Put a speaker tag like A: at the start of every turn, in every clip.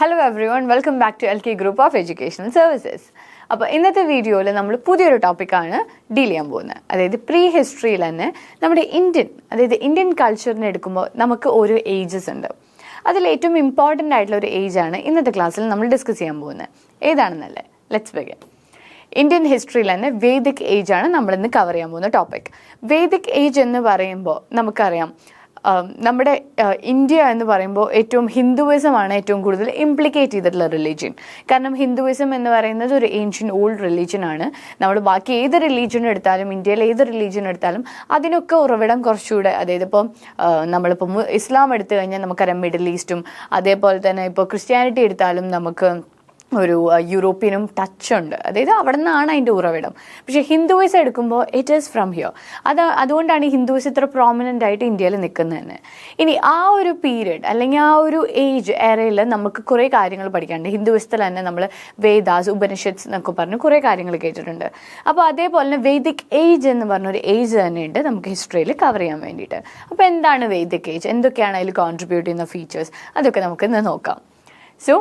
A: Hello everyone, welcome back to LK Group of Educational Services. അപ്പോൾ ഇന്നത്തെ വീഡിയോയിൽ നമ്മൾ പുതിയൊരു ടോപ്പിക്കാണ് ഡീൽ ചെയ്യാൻ പോകുന്നത്. അതായത് പ്രീ ഹിസ്റ്ററിയിൽ തന്നെ നമ്മുടെ ഇന്ത്യൻ കൾച്ചറിനെ എടുക്കുമ്പോൾ നമുക്ക് ഓരോ ഏജസ് ഉണ്ട്. അതിൽ ഏറ്റവും ഇമ്പോർട്ടൻ്റ് ആയിട്ടുള്ള ഒരു ഏജാണ് ഇന്നത്തെ ക്ലാസ്സിൽ നമ്മൾ ഡിസ്കസ് ചെയ്യാൻ പോകുന്നത്. ഏതാണെന്നല്ലേ? Let's begin. ഇന്ത്യൻ ഹിസ്റ്ററിയിൽ തന്നെ വേദിക് ഏജ് ആണ് നമ്മളിന്ന് കവർ ചെയ്യാൻ പോകുന്ന ടോപ്പിക്. വേദിക് ഏജ് എന്ന് പറയുമ്പോൾ നമുക്കറിയാം നമ്മുടെ ഇന്ത്യ എന്ന് പറയുമ്പോൾ ഏറ്റവും ഹിന്ദുവിസമാണ് ഏറ്റവും കൂടുതൽ ഇംപ്ലിക്കേറ്റ് ചെയ്തിട്ടുള്ള റിലീജിയൻ. കാരണം ഹിന്ദുവിസം എന്ന് പറയുന്നത് ഒരു ഏൻഷ്യൻ ഓൾഡ് റിലീജിയൻ ആണ്. നമ്മൾ ബാക്കി ഏത് റിലീജിയൻ എടുത്താലും, ഇന്ത്യയിലെ ഏത് റിലീജിയൻ എടുത്താലും അതിനൊക്കെ ഉറവിടം കുറച്ചുകൂടെ, അതായത് ഇപ്പോൾ നമ്മളിപ്പോൾ ഇസ്ലാം എടുത്തു കഴിഞ്ഞാൽ നമുക്കറിയാം മിഡിൽ ഈസ്റ്റും, അതേപോലെ തന്നെ ഇപ്പോൾ ക്രിസ്ത്യാനിറ്റി എടുത്താലും നമുക്ക് ഒരു യൂറോപ്യനും ടച്ച് ഉണ്ട്. അതായത് അവിടെ നിന്നാണ് അതിൻ്റെ ഉറവിടം. പക്ഷേ ഹിന്ദുയിസം എടുക്കുമ്പോൾ ഇറ്റ് ഈസ് ഫ്രം ഹിയർ. അതുകൊണ്ടാണ് ഈ ഹിന്ദുയിസം ഇത്ര പ്രോമിനൻ്റ് ആയിട്ട് ഇന്ത്യയിൽ നിൽക്കുന്നത് തന്നെ. ഇനി ആ ഒരു പീരീഡ് അല്ലെങ്കിൽ ആ ഒരു ഏജ് ഏറയിൽ നമുക്ക് കുറേ കാര്യങ്ങൾ പഠിക്കാനുണ്ട്. ഹിന്ദുയിസത്തിൽ തന്നെ നമ്മൾ വേദാസ്, ഉപനിഷത്സ് എന്നൊക്കെ പറഞ്ഞ് കുറേ കാര്യങ്ങൾ കേട്ടിട്ടുണ്ട്. അപ്പോൾ അതേപോലെ തന്നെ വേദിക് ഏജ് എന്ന് പറഞ്ഞൊരു ഏജ് തന്നെയുണ്ട് നമുക്ക് ഹിസ്റ്ററിയിൽ കവർ ചെയ്യാൻ വേണ്ടിയിട്ട്. അപ്പോൾ എന്താണ് വേദിക് ഏജ്, എന്തൊക്കെയാണ് അതിൽ കോൺട്രിബ്യൂട്ട് ചെയ്യുന്ന ഫീച്ചേഴ്സ്, അതൊക്കെ നമുക്ക് ഇന്ന് നോക്കാം. So,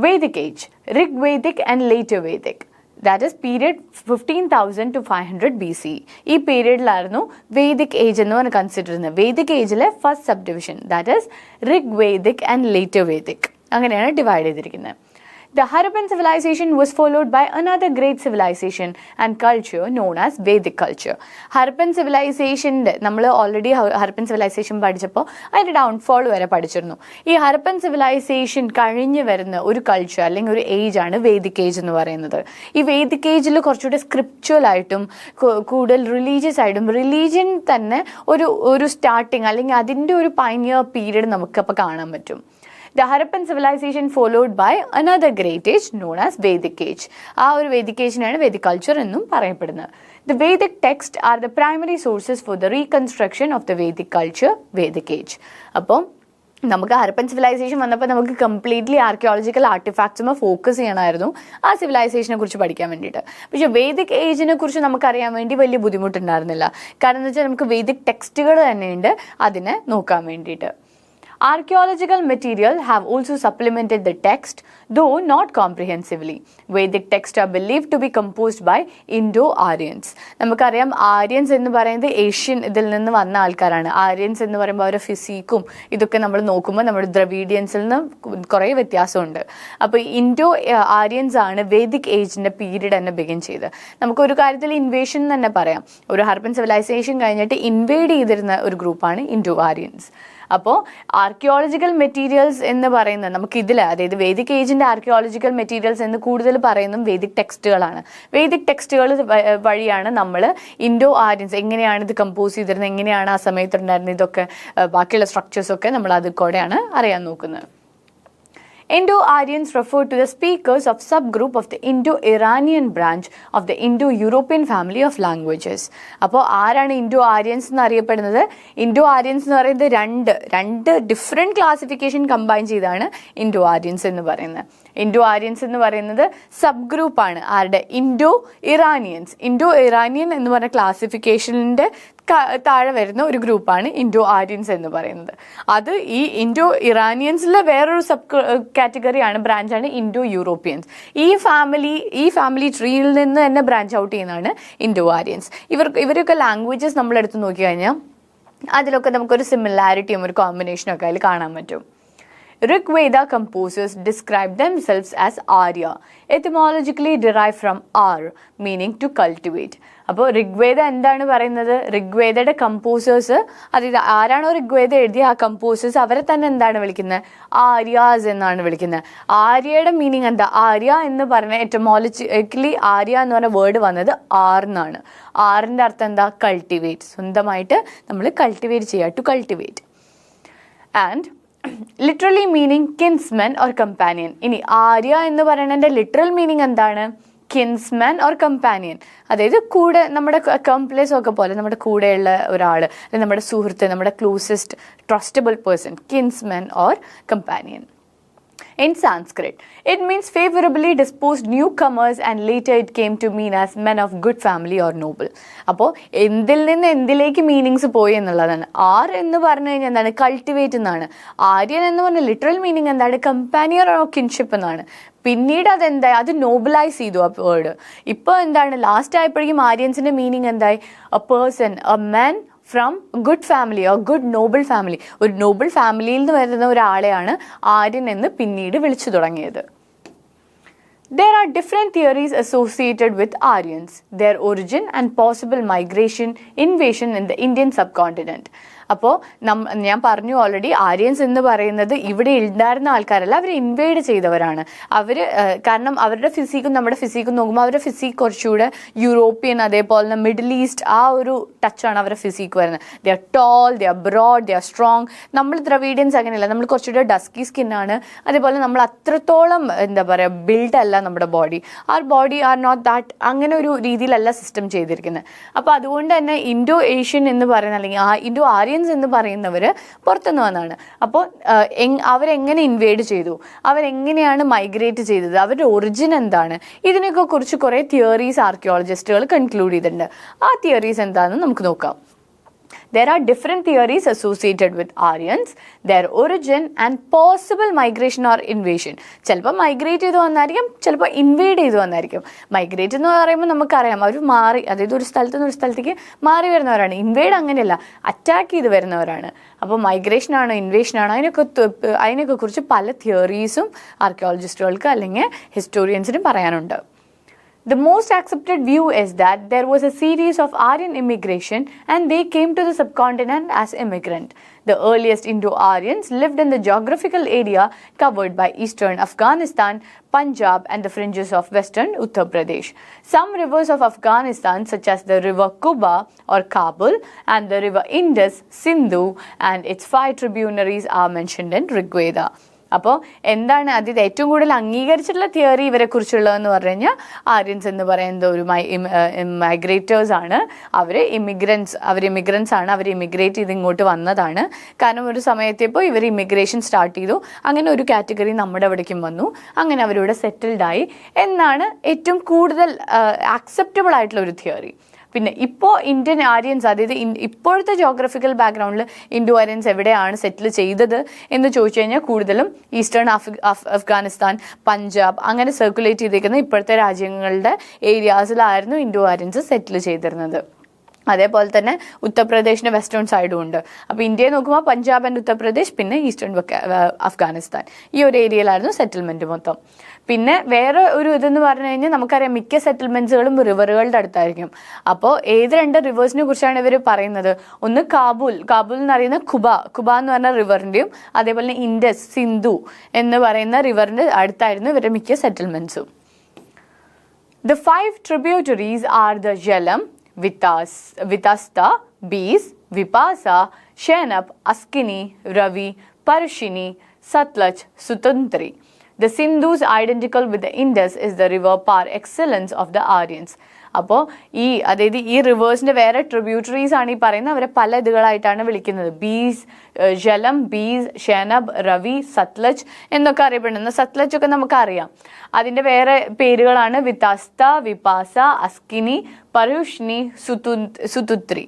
A: Vedic age, Rig Vedic and later Vedic. That is period 15,000 to 500 BC. ഈ പീരീഡിലായിരുന്നു വേദിക് ഏജ് എന്ന് പറഞ്ഞ് കൺസിഡർ ചെയ്യുന്നത്. വേദിക് ഏജിലെ first subdivision, that is Rig Vedic and later Vedic. അങ്ങനെയാണ് ഡിവൈഡ് ചെയ്തിരിക്കുന്നത്. The Harappan civilization was followed by another great civilization and culture known as Vedic culture. Harappan civilization, നമ്മൾ already Harappan civilisation പഠിച്ചപ്പോൾ അതിൻ്റെ downfall വരെ പഠിച്ചിരുന്നു. ഈ Harappan civilisation കഴിഞ്ഞ് വരുന്ന ഒരു കൾച്ചർ അല്ലെങ്കിൽ ഒരു ഏജ് ആണ് വേദിക് ഏജ് എന്ന് പറയുന്നത്. ഈ വേദിക് ഏജിൽ കുറച്ചുകൂടെ സ്ക്രിപ്ച്വൽ ആയിട്ടും കൂടുതൽ റിലീജിയസ് ആയിട്ടും, റിലീജിയൻ തന്നെ ഒരു സ്റ്റാർട്ടിങ് അല്ലെങ്കിൽ അതിൻ്റെ ഒരു പൈനിയർ പീരീഡ് നമുക്കപ്പോൾ കാണാൻ പറ്റും. The Harappan civilization followed by another great age known as Vedic age. ആ ഒരു വേദിക് ഏജിനാണ് വേദിക് കൾച്ചർ എന്നും പറയപ്പെടുന്നത്. The Vedic texts are the primary sources for the reconstruction of the Vedic culture, Vedic age. അപ്പോൾ നമുക്ക് Harappan civilisation വന്നപ്പോൾ നമുക്ക് completely archaeological ആർട്ടിഫാക്ട്സുമേ focus ചെയ്യണമായിരുന്നു ആ സിവിലൈസേഷനെ കുറിച്ച് പഠിക്കാൻ വേണ്ടിയിട്ട്. പക്ഷേ വേദിക് ഏജിനെ കുറിച്ച് നമുക്കറിയാൻ വേണ്ടി വലിയ ബുദ്ധിമുട്ടുണ്ടായിരുന്നില്ല. കാരണം എന്ന് വെച്ചാൽ നമുക്ക് വേദിക് ടെക്സ്റ്റുകൾ തന്നെയുണ്ട് അതിനെ നോക്കാൻ വേണ്ടിയിട്ട്. Archaeological material have also supplemented the text, though not comprehensively. Vedic texts are believed to be composed by Indo-Aryans. നമുക്കറിയാം ആര്യൻസ് എന്ന് പറയുന്നത് ഏഷ്യൻ ഇതിൽ നിന്ന് വന്ന ആൾക്കാരാണ്. ആര്യൻസ് എന്ന് പറയുമ്പോൾ അവരുടെ ഫിസിക്കും ഇതൊക്കെ നമ്മൾ നോക്കുമ്പോൾ നമ്മുടെ ദ്രവീഡിയൻസിൽ നിന്ന് കുറേ വ്യത്യാസമുണ്ട്. അപ്പോൾ ഇൻഡോ ആര്യൻസ് ആണ് വേദിക് ഏജിൻ്റെ പീരീഡ് തന്നെ ബിഗിൻ ചെയ്ത്. നമുക്കൊരു കാര്യത്തിൽ ഇൻവേഷൻ തന്നെ പറയാം. ഒരു ഹരപ്പൻ സിവിലൈസേഷൻ കഴിഞ്ഞിട്ട് ഇൻവേഡ് ചെയ്തിരുന്ന ഒരു ഗ്രൂപ്പാണ് ഇൻഡോ ആര്യൻസ്. അപ്പോൾ ആർക്കിയോളജിക്കൽ മെറ്റീരിയൽസ് എന്ന് പറയുന്നത് നമുക്കിതിൽ, അതായത് വേദിക് ഏജിൻ്റെ ആർക്കിയോളജിക്കൽ മെറ്റീരിയൽസ് എന്ന് കൂടുതൽ പറയുന്നതും വേദിക് ടെക്സ്റ്റുകളാണ്. വേദിക് ടെക്സ്റ്റുകൾ വഴിയാണ് നമ്മൾ ഇൻഡോ ആര്യൻസ് എങ്ങനെയാണ് ഇത് കമ്പോസ് ചെയ്തിരുന്നത്, എങ്ങനെയാണ് ആ സമയത്തുണ്ടായിരുന്നത്, ഇതൊക്കെ ബാക്കിയുള്ള സ്ട്രക്ചേഴ്സൊക്കെ നമ്മൾ അതിൽ കൂടെയാണ് അറിയാൻ നോക്കുന്നത്. Indo-Aryans refer to the speakers of subgroup of the Indo-Iranian branch of the Indo-European family of languages. അപ്പോൾ ആരാണ് Indo-Aryans എന്ന് അറിയപ്പെടുന്നത്? Indo-Aryans എന്ന് പറയുന്നത് രണ്ട് ഡിഫറെൻറ്റ് ക്ലാസിഫിക്കേഷൻ കമ്പൈൻ ചെയ്താണ് Indo-Aryans എന്ന് പറയുന്നത്. Indo-Aryans എന്ന് പറയുന്നത് സബ് ഗ്രൂപ്പാണ് ആരുടെ? Indo-Iranian എന്ന് പറഞ്ഞ ക്ലാസിഫിക്കേഷനിൻ്റെ താഴെ വരുന്ന ഒരു ഗ്രൂപ്പാണ് Indo-Aryans എന്ന് പറയുന്നത്. അത് ഈ Indo-Iraniansലെ വേറൊരു സബ് കാറ്റഗറിയാണ്, ബ്രാഞ്ചാണ് Indo-Europeans. ഈ ഫാമിലി ട്രീയിൽ നിന്ന് തന്നെ ബ്രാഞ്ച് ഔട്ട് ചെയ്യുന്നതാണ് Indo-Aryans. ഇവരൊക്കെ ലാംഗ്വേജസ് നമ്മളെടുത്ത് നോക്കിക്കഴിഞ്ഞാൽ അതിലൊക്കെ നമുക്കൊരു സിമിലാരിറ്റിയും ഒരു കോമ്പിനേഷനും ഒക്കെ അതിൽ കാണാൻ പറ്റും. Rigveda composers describe themselves as Arya, etymologically derived from Ar, meaning to cultivate. അപ്പോൾ ഋഗ്വേദ എന്താണ് പറയുന്നത്? ഋഗ്വേദയുടെ കമ്പോസേഴ്സ്, അതായത് ആരാണോ ഋഗ്വേദ എഴുതിയ ആ കമ്പോസേഴ്സ് അവരെ തന്നെ എന്താണ് വിളിക്കുന്നത്? ആര്യാസ് എന്നാണ് വിളിക്കുന്നത്. ആര്യയുടെ മീനിങ് എന്താ? ആര്യ എന്ന് പറഞ്ഞ എറ്റമോളജിക്കലി ആര്യ എന്ന് പറഞ്ഞ വേർഡ് വന്നത് ആർ എന്നാണ്. ആറിൻ്റെ അർത്ഥം എന്താ? കൾട്ടിവേറ്റ്. സ്വന്തമായിട്ട് നമ്മൾ കൾട്ടിവേറ്റ് ചെയ്യുക, to cultivate. And literally meaning kinsman or companion. ഇനി ആര്യ എന്ന് പറയുന്നതിൻ്റെ ലിറ്ററൽ മീനിങ് എന്താണ്? കിൻസ്മാൻ ഓർ കമ്പാനിയൻ, അതായത് കൂടെ നമ്മുടെ കംപ്ലേസ് ഒക്കെ പോലെ നമ്മുടെ കൂടെയുള്ള ഒരാൾ, നമ്മുടെ സുഹൃത്ത്, നമ്മുടെ closest trustable person, kinsman or companion. In Sanskrit, it means favorably disposed newcomers, and later it came to mean as men of good family or noble. അപ്പോൾ എന്തിൽ നിന്ന് എന്തിലേക്ക് മീനിങ്സ് പോയി എന്നുള്ളതാണ്. ആർ എന്ന് പറഞ്ഞു കഴിഞ്ഞാൽ എന്താണ്? കൾട്ടിവേറ്റ് എന്നാണ്. ആര്യൻ എന്ന് പറഞ്ഞ ലിറ്ററൽ മീനിങ് എന്താണ്? കമ്പാനിയർ ഓർ കിൻഷിപ്പ് എന്നാണ്. പിന്നീട് അതെന്തായി? അത് നോബിലൈസ് ചെയ്തു ആ വേർഡ്. ഇപ്പോൾ എന്താണ്? ലാസ്റ്റ് ആയപ്പോഴേക്കും ആര്യൻസിന്റെ മീനിങ് എന്തായി? A person, a man from good family or good Noble family. ഒരു നോബിൾ ഫാമിലിയിൽ നിന്ന് വരുന്ന ഒരാളെയാണ് ആര്യൻ എന്ന് പിന്നീട് വിളിച്ചു തുടങ്ങിയത്. There are different theories associated with Aryans, their origin and possible migration, invasion in the Indian subcontinent. അപ്പോൾ ഞാൻ പറഞ്ഞു ഓൾറെഡി, ആര്യൻസ് എന്ന് പറയുന്നത് ഇവിടെ ഉണ്ടായിരുന്ന ആൾക്കാരല്ല, അവർ ഇൻവേഡ് ചെയ്തവരാണ്. കാരണം അവരുടെ ഫിസിക്കും നമ്മുടെ ഫിസിക്കും നോക്കുമ്പോൾ അവരുടെ ഫിസിക് കുറച്ചുകൂടെ യൂറോപ്യൻ, അതേപോലെ തന്നെ മിഡിൽ ഈസ്റ്റ് ആ ഒരു ടച്ചാണ് അവരുടെ ഫിസിക്ക് വരുന്നത്. They are tall, they are broad, they are strong. നമ്മൾ ദ്രവീഡിയൻസ് അങ്ങനെയല്ല, നമ്മൾ കുറച്ചുകൂടെ ഡസ്കി സ്കിന്നാണ്. അതേപോലെ നമ്മൾ അത്രത്തോളം എന്താ പറയുക ബിൽഡ് അല്ല നമ്മുടെ body. Our body are not that, അങ്ങനെ ഒരു രീതിയിലല്ല സിസ്റ്റം ചെയ്തിരിക്കുന്നത്. അപ്പോൾ അതുകൊണ്ട് തന്നെ ഇൻഡോ ഏഷ്യൻ എന്ന് പറയുന്ന, അല്ലെങ്കിൽ ഇൻഡോ ആര്യൻ എന്ന് പറയുന്നവർ പുറത്തുനിന്ന് വന്നാണ്. അപ്പോൾ അവരെങ്ങനെ ഇൻവേഡ് ചെയ്തു, അവരെങ്ങനെയാണ് മൈഗ്രേറ്റ് ചെയ്തത്, അവരുടെ ഒറിജിൻ എന്താണ്, ഇതിനൊക്കെ കുറിച്ച് കുറേ തിയറീസ് ആർക്കിയോളജിസ്റ്റുകൾ കൺക്ലൂഡ് ചെയ്തിട്ടുണ്ട്. ആ തിയറീസ് എന്താണെന്ന് നമുക്ക് നോക്കാം. There are different theories associated with Aryans, their origin and possible migration or invasion. ചിലപ്പോൾ മൈഗ്രേറ്റ് ചെയ്ത് വന്നായിരിക്കും, ചിലപ്പോൾ ഇൻവേഡ് ചെയ്ത് വന്നായിരിക്കും. മൈഗ്രേറ്റ് എന്ന് പറയുമ്പോൾ നമുക്കറിയാം, അവർ മാറി, അതായത് ഒരു സ്ഥലത്ത് നിന്ന് ഒരു സ്ഥലത്തേക്ക് മാറി വരുന്നവരാണ്. ഇൻവേഡ് അങ്ങനെയല്ല, അറ്റാക്ക് ചെയ്ത് വരുന്നവരാണ്. അപ്പോൾ മൈഗ്രേഷൻ ആണോ ഇൻവേഷൻ ആണോ, അതിനൊക്കെ കുറിച്ച് പല തിയറീസും ആർക്കിയോളജിസ്റ്റുകൾക്ക് അല്ലെങ്കിൽ ഹിസ്റ്റോറിയൻസിനും പറയാനുണ്ട്. The most accepted view is that there was a series of Aryan immigration and they came to the subcontinent as immigrant. The earliest Indo-Aryans lived in the geographical area covered by eastern Afghanistan, Punjab and the fringes of western Uttar Pradesh. Some rivers of Afghanistan such as the river Kuba or Kabul and the river Indus, Sindhu and its 5 tributaries are mentioned in Rigveda. അപ്പോൾ എന്താണ് അതിൽ ഏറ്റവും കൂടുതൽ അംഗീകരിച്ചിട്ടുള്ള theory ഇവരെ കുറിച്ചുള്ളതെന്ന് പറഞ്ഞു കഴിഞ്ഞാൽ, Aryans എന്ന് പറയുന്നത് ഒരു മൈഗ്രേറ്റേഴ്സ് ആണ്. അവർ ഇമിഗ്രൻസ് ആണ്. അവർ ഇമിഗ്രേറ്റ് ചെയ്ത് ഇങ്ങോട്ട് വന്നതാണ്. കാരണം ഒരു സമയത്തിപ്പോൾ ഇവർ ഇമിഗ്രേഷൻ സ്റ്റാർട്ട് ചെയ്തു, അങ്ങനെ ഒരു കാറ്റഗറി നമ്മുടെ അവിടേക്കും വന്നു, അങ്ങനെ അവരിവിടെ സെറ്റിൽഡായി എന്നാണ് ഏറ്റവും കൂടുതൽ ആക്സെപ്റ്റബിൾ ആയിട്ടുള്ള ഒരു തിയറി. പിന്നെ ഇപ്പോൾ ഇന്ത്യൻ ആര്യൻസ്, അതായത് ഇപ്പോഴത്തെ ജോഗ്രഫിക്കൽ ബാക്ക്ഗ്രൗണ്ടിൽ ഇൻഡോ ആര്യൻസ് എവിടെയാണ് സെറ്റിൽ ചെയ്തത് എന്ന് ചോദിച്ചു കഴിഞ്ഞാൽ കൂടുതലും ഈസ്റ്റേൺ അഫ്ഗാനിസ്ഥാൻ, പഞ്ചാബ് അങ്ങനെ സർക്കുലേറ്റ് ചെയ്തിരിക്കുന്ന ഇപ്പോഴത്തെ രാജ്യങ്ങളുടെ ഏരിയാസിലായിരുന്നു ഇൻഡോ ആര്യൻസ് സെറ്റിൽ ചെയ്തിരുന്നത്. അതേപോലെ തന്നെ ഉത്തർപ്രദേശിൻ്റെ വെസ്റ്റേൺ സൈഡും ഉണ്ട്. അപ്പോൾ ഇന്ത്യയെ നോക്കുമ്പോൾ പഞ്ചാബ് ആൻഡ് ഉത്തർപ്രദേശ്, പിന്നെ ഈസ്റ്റേൺ അഫ്ഗാനിസ്ഥാൻ, ഈ ഒരു ഏരിയയിലായിരുന്നു സെറ്റിൽമെൻറ്റ് മൊത്തം. പിന്നെ വേറെ ഒരു ഇതെന്ന് പറഞ്ഞു കഴിഞ്ഞാൽ നമുക്കറിയാം മിക്ക സെറ്റിൽമെൻറ്റ്സുകളും റിവറുകളുടെ അടുത്തായിരിക്കും. അപ്പോൾ ഏത് 2 റിവേഴ്സിനെ കുറിച്ചാണ് ഇവർ പറയുന്നത്? ഒന്ന് കാബൂൾ എന്ന് പറയുന്ന കുബ എന്ന് പറഞ്ഞ റിവറിൻ്റെയും, അതേപോലെ തന്നെ ഇൻഡസ്, സിന്ധു എന്ന് പറയുന്ന റിവറിൻ്റെ അടുത്തായിരുന്നു ഇവരുടെ മിക്ക സെറ്റിൽമെൻറ്റ്സും. The 5 tributaries are the Jhelum, Vitasta, Beas, Vipasa, Shenab, Askini, Ravi, Parushini, Satluj, Sutantri. The Sindhu's identical with the Indus is the river par excellence of the Aryans. അപ്പോൾ അതായത് ഈ റിവേഴ്സിൻ്റെ വേറെ ട്രിബ്യൂട്ടറീസ് ആണ് ഈ പറയുന്നത്. അവരെ പല ഇതുകളായിട്ടാണ് വിളിക്കുന്നത്. ബീസ്, ജലം, ബീസ്, ഷെനബ്, രവി, സത്ലജ് എന്നൊക്കെ അറിയപ്പെടുന്നത്. സത്ലജ് ഒക്കെ നമുക്കറിയാം. അതിൻ്റെ വേറെ പേരുകളാണ് വിതാസ്ത, വിപാസ, അസ്കിനി, പരുഷ്നി, സുതുത്രി.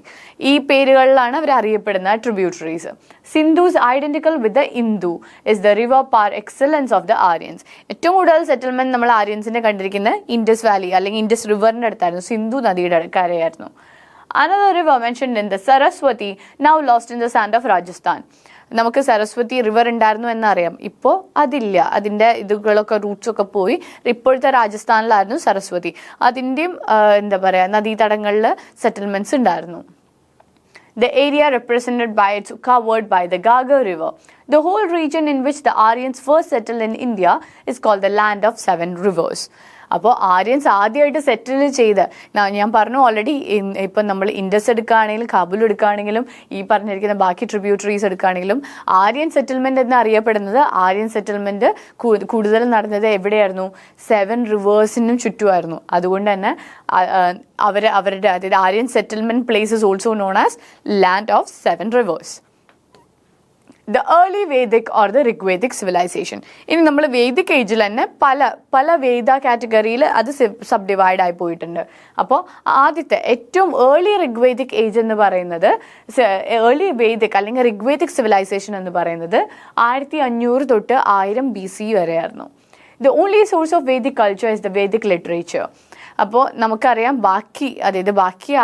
A: ഈ പേരുകളിലാണ് അവർ അറിയപ്പെടുന്ന tributaries. Sindhu's identical with the Indus is the river par excellence of the Aryans. ഏറ്റവും കൂടുതൽ സെറ്റിൽമെന്റ് നമ്മൾ ആര്യൻസിനെ കണ്ടിരിക്കുന്നത് ഇൻഡസ് വാലി അല്ലെങ്കിൽ ഇൻഡസ് റിവറിന്റെ അടുത്തായിരുന്നു, സിന്ധു നദിയുടെ കരയായിരുന്നു. Another river mentioned in the Saraswati, now lost in the sand of Rajasthan. നമുക്ക് സരസ്വതി റിവർ ഉണ്ടായിരുന്നു എന്നറിയാം, ഇപ്പോൾ അതില്ല. അതിൻ്റെ ഇതുകളൊക്കെ റൂട്ട്സൊക്കെ പോയി. ഇപ്പോഴത്തെ രാജസ്ഥാനിലായിരുന്നു സരസ്വതി. അതിൻ്റെയും എന്താ പറയുക നദീതടങ്ങളിൽ സെറ്റിൽമെൻറ്റ്സ് ഉണ്ടായിരുന്നു. The area represented by it's covered by the Gaga River. The whole region in which the Aryans first settled in India is called the land of 7 rivers. അപ്പോൾ ആര്യൻസ് ആദ്യമായിട്ട് സെറ്റിൽ ചെയ്ത്, ഞാൻ പറഞ്ഞു ഓൾറെഡി, ഇപ്പം നമ്മൾ ഇൻഡസ് എടുക്കുകയാണെങ്കിലും കാബൂൾ എടുക്കുകയാണെങ്കിലും ഈ പറഞ്ഞിരിക്കുന്ന ബാക്കി ട്രിബ്യൂട്ടറീസ് എടുക്കുകയാണെങ്കിലും ആര്യൻ സെറ്റിൽമെൻറ്റ് എന്ന് അറിയപ്പെടുന്നത്, ആര്യൻ സെറ്റിൽമെൻറ്റ് കൂടുതൽ നടന്നത് എവിടെയായിരുന്നു? 7 റിവേഴ്സിനും ചുറ്റുമായിരുന്നു. അതുകൊണ്ട് തന്നെ അവരുടെ അതായത് Aryan settlement place is also known as land of 7 rivers. The early Vedic or the Rigvedic civilization. ഇനി നമ്മൾ വേദിക് ഏജിൽ തന്നെ പല വേദ കാറ്റഗറിയിൽ അത് സബ് ഡിവൈഡ് ആയി പോയിട്ടുണ്ട്. അപ്പോൾ ആദ്യത്തെ ഏറ്റവും ഏർലി റിഗ്വേദിക് ഏജ് എന്ന് പറയുന്നത്, ഏർലി വേദിക് അല്ലെങ്കിൽ റിഗ്വേദിക് സിവിലൈസേഷൻ എന്ന് പറയുന്നത് 1500 തൊട്ട് 1000 BC വരെയായിരുന്നു. The only source of Vedic culture is the Vedic literature. അപ്പോൾ നമുക്കറിയാം ബാക്കി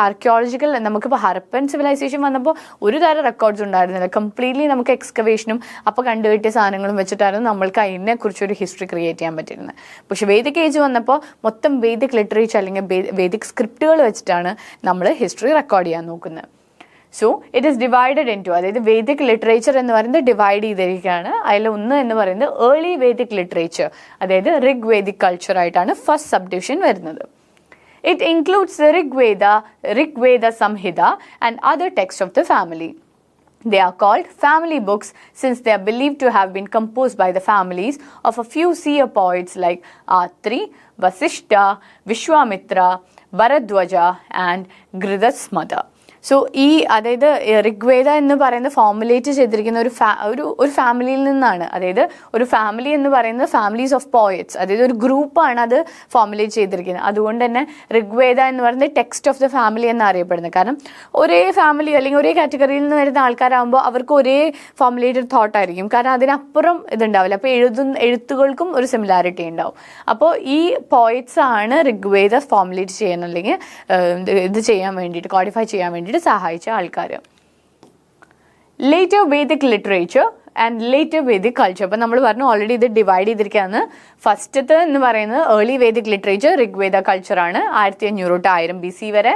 A: ആർക്കിയോളജിക്കൽ, നമുക്കിപ്പോൾ ഹരപ്പൻ സിവിലൈസേഷൻ വന്നപ്പോൾ ഒരു തരം റെക്കോർഡ്സ് ഉണ്ടായിരുന്നില്ല. കംപ്ലീറ്റ്ലി നമുക്ക് എക്സ്കവേഷനും അപ്പോൾ കണ്ടുകിട്ടിയ സാധനങ്ങളും വെച്ചിട്ടായിരുന്നു നമ്മൾക്ക് അതിനെക്കുറിച്ചൊരു ഹിസ്റ്ററി ക്രിയേറ്റ് ചെയ്യാൻ പറ്റിയിരുന്നത്. പക്ഷെ വേദിക് ഏജ് വന്നപ്പോൾ മൊത്തം വേദിക് ലിറ്ററേച്ചർ അല്ലെങ്കിൽ വേദിക് സ്ക്രിപ്റ്റുകൾ വെച്ചിട്ടാണ് നമ്മൾ ഹിസ്റ്ററി റെക്കോർഡ് ചെയ്യാൻ നോക്കുന്നത്. So it is divided in two, അതായത് വേദിക് ലിറ്ററേച്ചർ എന്ന് പറയുന്നത് ഡിവൈഡ് ചെയ്തിരിക്കുകയാണ്. അതിലൊന്ന് എന്ന് പറയുന്നത് ഏർലി വേദിക് ലിറ്ററേച്ചർ, അതായത് റിഗ് വേദിക് കൾച്ചർ ആയിട്ടാണ് ഫസ്റ്റ് സബ് ഡിവിഷൻ വരുന്നത്. It includes the Rig Veda Samhita and other texts of the family. They are called family books since they are believed to have been composed by the families of a few seer poets like Atri, Vasishta, Vishwamitra, Bharadwaja and Gridhasmatha. So അതായത് ഋഗ്വേദ എന്ന് പറയുന്ന formulate ചെയ്തിരിക്കുന്ന ഒരു ഫാമിലിയിൽ നിന്നാണ്. അതായത് ഒരു family എന്ന് പറയുന്നത് ഫാമിലീസ് ഓഫ് പോയറ്റ്സ്, അതായത് ഒരു ഗ്രൂപ്പാണ് അത് ഫോർമുലേറ്റ് ചെയ്തിരിക്കുന്നത്. അതുകൊണ്ട് തന്നെ ഋഗ്വേദ എന്ന് പറയുന്നത് ടെക്സ്റ്റ് ഓഫ് ദ ഫാമിലി എന്നറിയപ്പെടുന്നത്. കാരണം ഒരേ ഫാമിലി അല്ലെങ്കിൽ ഒരേ കാറ്റഗറിയിൽ നിന്ന് വരുന്ന ആൾക്കാരാകുമ്പോൾ അവർക്ക് ഒരേ ഫോർമുലേറ്റഡ് തോട്ടായിരിക്കും. കാരണം അതിനപ്പുറം ഇതുണ്ടാവില്ല. അപ്പോൾ എഴുത്തുകൾക്കും ഒരു സിമിലാരിറ്റി ഉണ്ടാവും. അപ്പോൾ ഈ പോയറ്റ്സ് ആണ് ഋഗ്വേദ ഫോർമുലേറ്റ് ചെയ്യാൻ അല്ലെങ്കിൽ ഇത് ചെയ്യാൻ വേണ്ടിയിട്ട്, കോഡിഫൈ ചെയ്യാൻ വേണ്ടി സഹായിച്ച ആൾക്കാർ. Later Vedic literature and later Vedic culture. അപ്പം നമ്മൾ പറഞ്ഞു ഓൾറെഡി ഇത് ഡിവൈഡ് ചെയ്തിരിക്കുകയാണ്. ഫസ്റ്റത്തെ എന്ന് പറയുന്നത് ഏർലി വേദിക് ലിറ്ററേച്ചർ റിഗ്വേദ കൾച്ചറാണ് 1500 തൊട്ട് 1000 BC വരെ.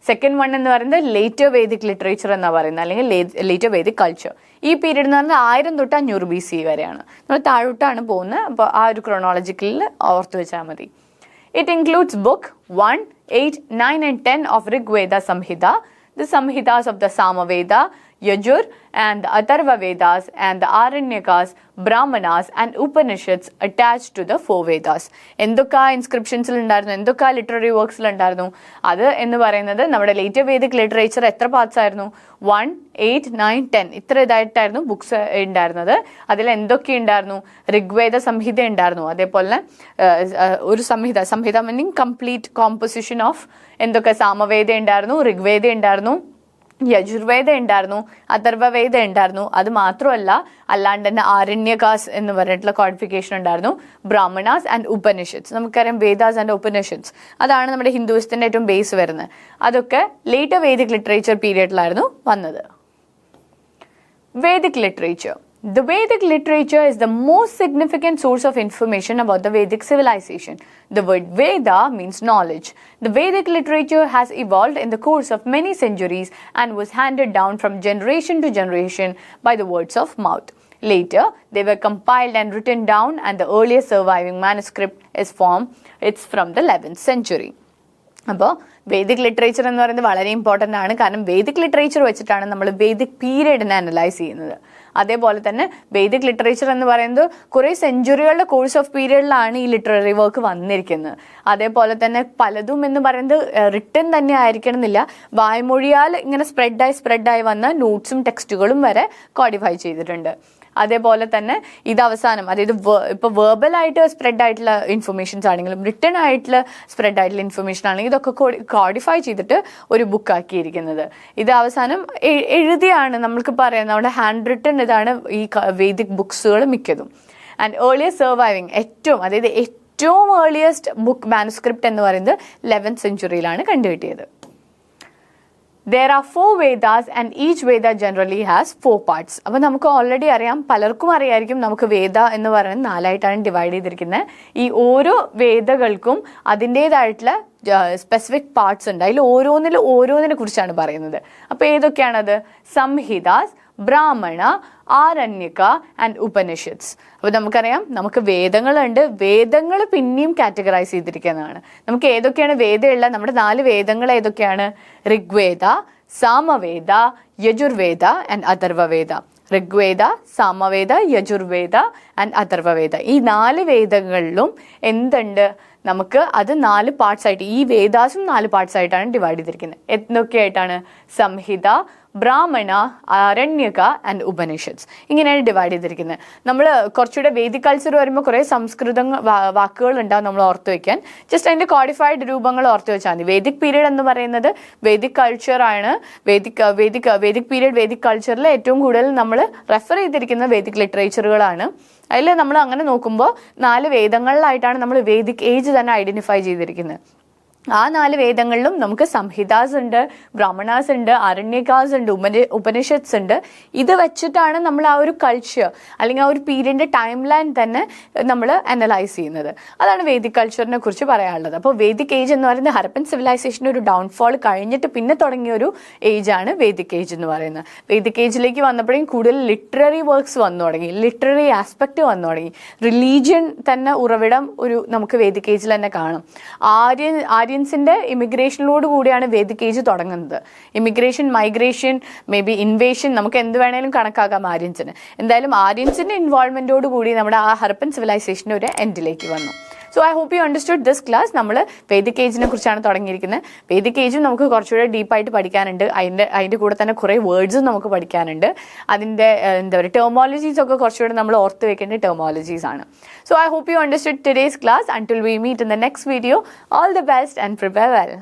A: സെക്കൻഡ് വൺ എന്ന് പറയുന്നത് ലേറ്റർ വേദിക് ലിറ്ററേച്ചർ എന്നാണ് പറയുന്നത്, അല്ലെങ്കിൽ ലേറ്റർ വേദിക് കൾച്ചർ. ഈ പീരീഡ് എന്ന് പറഞ്ഞാൽ 1000 തൊട്ട് 500 BC വരെയാണ്. നമ്മൾ താഴോട്ടാണ് പോകുന്നത്. അപ്പോൾ ആ ഒരു ക്രോണോളജിക്കലിൽ ഓർത്ത് വെച്ചാൽ മതി. It includes book 1, 8, 9 and 10 of Rigveda Samhita, the Samhitas of the Samaveda, Yajur and the Atharva Vedas and the Aranyakas, Brahmanas and Upanishads attached to the 4 Vedas. എന്തൊക്കെ ഇൻസ്ക്രിപ്ഷൻസിൽ ഉണ്ടായിരുന്നു, എന്തൊക്കെ ലിറ്റററി വർക്ക്സിൽ ഉണ്ടായിരുന്നു, അത് എന്ന് പറയുന്നത് നമ്മുടെ ലേറ്റർ വേദിക് ലിറ്ററേച്ചർ എത്ര parts ആയിരുന്നു? 1, 8, 9, 10 ഇത്ര ഇതായിട്ടായിരുന്നു ബുക്സ് ഉണ്ടായിരുന്നത്. അതിൽ എന്തൊക്കെ ഉണ്ടായിരുന്നു? ഋഗ്വേദ സംഹിത ഉണ്ടായിരുന്നു. അതേപോലെ ഒരു സംഹിത മീനിങ് കംപ്ലീറ്റ് കോമ്പോസിഷൻ ഓഫ് എന്തൊക്കെ, സാമവേദ ഉണ്ടായിരുന്നു, ഋഗ്വേദ ഉണ്ടായിരുന്നു, യജുർവേദ ഉണ്ടായിരുന്നു, അഥർവവേദ ഉണ്ടായിരുന്നു. അത് മാത്രമല്ല, അല്ലാണ്ട് തന്നെ ആരണ്യകാസ് എന്ന് പറഞ്ഞിട്ടുള്ള കോഡിഫിക്കേഷൻ ഉണ്ടായിരുന്നു, ബ്രാഹ്മണാസ് ആൻഡ് ഉപനിഷത്സ്. നമുക്കറിയാം വേദാസ് ആൻഡ് ഉപനിഷത്സ്, അതാണ് നമ്മുടെ ഹിന്ദുയിസത്തിന്റെ ഏറ്റവും ബേസ് വരുന്നത്. അതൊക്കെ ലേറ്റർ വേദിക് ലിറ്ററേച്ചർ പീരിയഡിലായിരുന്നു വന്നത്. Vedic literature. The Vedic literature is the most significant source of information about the Vedic civilization. The word Veda means knowledge. The Vedic literature has evolved in the course of many centuries and was handed down from generation to generation by the words of mouth. Later, they were compiled and written down, and the earliest surviving manuscript it's from the 11th century. അപ്പോൾ Vedic literature എന്ന് പറയുന്നത് വളരെ important ആണ്. കാരണം Vedic literature വെച്ചിട്ടാണ് നമ്മൾ Vedic പീരിയഡിനെ analyse ചെയ്യുന്നത്. അതേപോലെ തന്നെ വേദിക് ലിറ്ററേച്ചർ എന്ന് പറയുന്നത് കുറേ സെഞ്ചുറികളുടെ കോഴ്സ് ഓഫ് പീരിയഡിലാണ് ഈ ലിറ്റററി വർക്ക് വന്നിരിക്കുന്നത്. അതേപോലെ തന്നെ പലതും എന്ന് പറയുന്നത് റിട്ടൺ തന്നെ ആയിരിക്കണം എന്നില്ല, വായ്മൊഴിയാൽ ഇങ്ങനെ സ്പ്രെഡായി വന്ന നോട്ട്സും ടെക്സ്റ്റുകളും വരെ കോഡിഫൈ ചെയ്തിട്ടുണ്ട്. അതേപോലെ തന്നെ ഇത് അവസാനം, അതായത് ഇപ്പോൾ വെർബലായിട്ട് സ്പ്രെഡ് ആയിട്ടുള്ള ഇൻഫർമേഷൻസ് ആണെങ്കിലും റിട്ടൺ ആയിട്ടുള്ള സ്പ്രെഡ് ആയിട്ടുള്ള ഇൻഫർമേഷൻ ആണെങ്കിലും ഇതൊക്കെ കോഡിഫൈ ചെയ്തിട്ട് ഒരു ബുക്കാക്കിയിരിക്കുന്നത്. ഇത് അവസാനം എഴുതിയാണ് നമ്മൾക്ക് പറയാം, നമ്മുടെ ഹാൻഡ് റിട്ടൺ ഇതാണ് ഈ വേദിക് ബുക്സുകൾ മിക്കതും. ആൻഡ് ഏർലിയസ്റ്റ് സർവൈവിങ് ഏറ്റവും ഏർലിയസ്റ്റ് ബുക്ക് മാനുസ്ക്രിപ്റ്റ് എന്ന് പറയുന്നത് 11th centuryയിലാണ് കണ്ടുകിട്ടിയത്. There are 4 Vedas and each Veda generally has 4 parts. അപ്പോൾ നമുക്ക് ഓൾറെഡി അറിയാം, പലർക്കും അറിയായിരിക്കും, നമുക്ക് വേദ എന്ന് പറയുന്നത് 4 ആയിട്ടാണ് ഡിവൈഡ് ചെയ്തിരിക്കുന്നത്. ഈ ഓരോ വേദകൾക്കും അതിൻ്റേതായിട്ടുള്ള സ്പെസിഫിക് പാർട്സ് ഉണ്ട്. അതിൽ ഓരോന്നിനെ കുറിച്ചാണ് പറയുന്നത്. അപ്പോൾ ഏതൊക്കെയാണത്? സംഹിതാസ്, ബ്രാഹ്മണ, ആരണ്യക ആൻഡ് ഉപനിഷത്സ്. അപ്പോൾ നമുക്കറിയാം, നമുക്ക് വേദങ്ങളുണ്ട്. വേദങ്ങൾ പിന്നെയും കാറ്റഗറൈസ് ചെയ്തിരിക്കുന്നതാണ്. നമുക്ക് ഏതൊക്കെയാണ് വേദമുള്ള നമ്മുടെ 4 വേദങ്ങൾ ഏതൊക്കെയാണ്? ഋഗ്വേദ, സാമവേദ, യജുർവേദ ആൻഡ് അഥർവവേദ. ഋഗ്വേദ, സാമവേദ, യജുർവേദ ആൻഡ് അഥർവവേദ. ഈ 4 വേദങ്ങളിലും എന്തുണ്ട്? നമുക്ക് അത് 4 പാർട്സ് ആയിട്ട്, ഈ വേദാസും 4 പാർട്സ് ആയിട്ടാണ് ഡിവൈഡ് ചെയ്തിരിക്കുന്നത്. എന്തൊക്കെയായിട്ടാണ്? സംഹിത, ബ്രാഹ്മണ, ആരണ്യക ആൻഡ് ഉപനിഷത്സ്. ഇങ്ങനെയാണ് ഡിവൈഡ് ചെയ്തിരിക്കുന്നത്. നമ്മൾ കുറച്ചുകൂടെ വേദിക് കൾച്ചർ വരുമ്പോൾ കുറേ സംസ്കൃത വാക്കുകൾ ഉണ്ടാവും നമ്മൾ ഓർത്ത് വയ്ക്കാൻ. ജസ്റ്റ് അതിൻ്റെ കോഡിഫൈഡ് രൂപങ്ങൾ ഓർത്ത് വെച്ചാൽ മതി. വേദിക് പീരീഡ് എന്ന് പറയുന്നത് വേദിക് കൾച്ചറാണ്. വേദിക് പീരീഡ് വേദിക് കൾച്ചറിൽ ഏറ്റവും കൂടുതൽ നമ്മൾ റെഫർ ചെയ്തിരിക്കുന്ന വേദിക് ലിറ്ററേച്ചറുകളാണ്. അതിൽ നമ്മൾ അങ്ങനെ നോക്കുമ്പോൾ 4 വേദങ്ങളിലായിട്ടാണ് നമ്മൾ വേദിക് ഏജ് തന്നെ ഐഡൻറ്റിഫൈ ചെയ്തിരിക്കുന്നത്. ആ 4 വേദങ്ങളിലും നമുക്ക് സംഹിതാസ് ഉണ്ട്, ബ്രാഹ്മണാസ് ഉണ്ട്, ആരണ്യകാസ് ഉണ്ട്, ഉപനിഷത്സ് ഉണ്ട്. ഇത് വെച്ചിട്ടാണ് നമ്മൾ ആ ഒരു കൾച്ചർ അല്ലെങ്കിൽ ആ ഒരു പീരീഡിൻ്റെ ടൈം ലൈൻ തന്നെ നമ്മൾ അനലൈസ് ചെയ്യുന്നത്. അതാണ് വേദിക് കൾച്ചറിനെ കുറിച്ച് പറയാനുള്ളത്. അപ്പോൾ വേദിക് ഏജ് എന്ന് പറയുന്നത് ഹരപ്പൻ സിവിലൈസേഷൻ്റെ ഒരു ഡൗൺഫോൾ കഴിഞ്ഞിട്ട് പിന്നെ തുടങ്ങിയ ഒരു ഏജാണ് വേദിക് ഏജ് എന്ന് പറയുന്നത്. വേദിക് ഏജിലേക്ക് വന്നപ്പോഴേക്കും കൂടുതൽ ലിറ്റററി വർക്ക്സ് വന്നു തുടങ്ങി, ലിറ്റററി ആസ്പെക്റ്റ് വന്നു തുടങ്ങി. റിലീജിയൻ തന്നെ ഉറവിടം നമുക്ക് വേദിക് ഏജിൽ തന്നെ കാണും. ആര്യൻസിൻ്റെ ഇമിഗ്രേഷനിലോട് കൂടിയാണ് വേദിക് ഏജ് തുടങ്ങുന്നത്. Immigration, migration, maybe invasion, നമുക്ക് എന്ത് വേണേലും കണക്കാക്കാം ആര്യൻസിന്. എന്തായാലും ആര്യൻസിൻ്റെ ഇൻവോൾവ്മെൻറ്റോട് കൂടി നമ്മുടെ ആ ഹരപ്പൻ സിവിലൈസേഷൻ്റെ ഒരു എൻഡിലേക്ക് വന്നു. So I hope you understood this class. നമ്മൾ വേദിക് ഏജിനെ കുറിച്ചാണ് തുടങ്ങിയിരിക്കുന്നത്. വേദിക് ഏജും നമുക്ക് കുറച്ചുകൂടെ ഡീപ്പായിട്ട് പഠിക്കാനുണ്ട്. അതിൻ്റെ കൂടെ തന്നെ കുറേ വേർഡ്സും നമുക്ക് പഠിക്കാനുണ്ട്. അതിൻ്റെ എന്താ പറയുക ടെർമോളജീസ് ഒക്കെ കുറച്ചുകൂടെ നമ്മൾ ഓർത്ത് വെക്കേണ്ട ടെർമോളജീസ് ആണ്. So I hope you understood today's class. Until we meet in the next video, all the best and prepare well.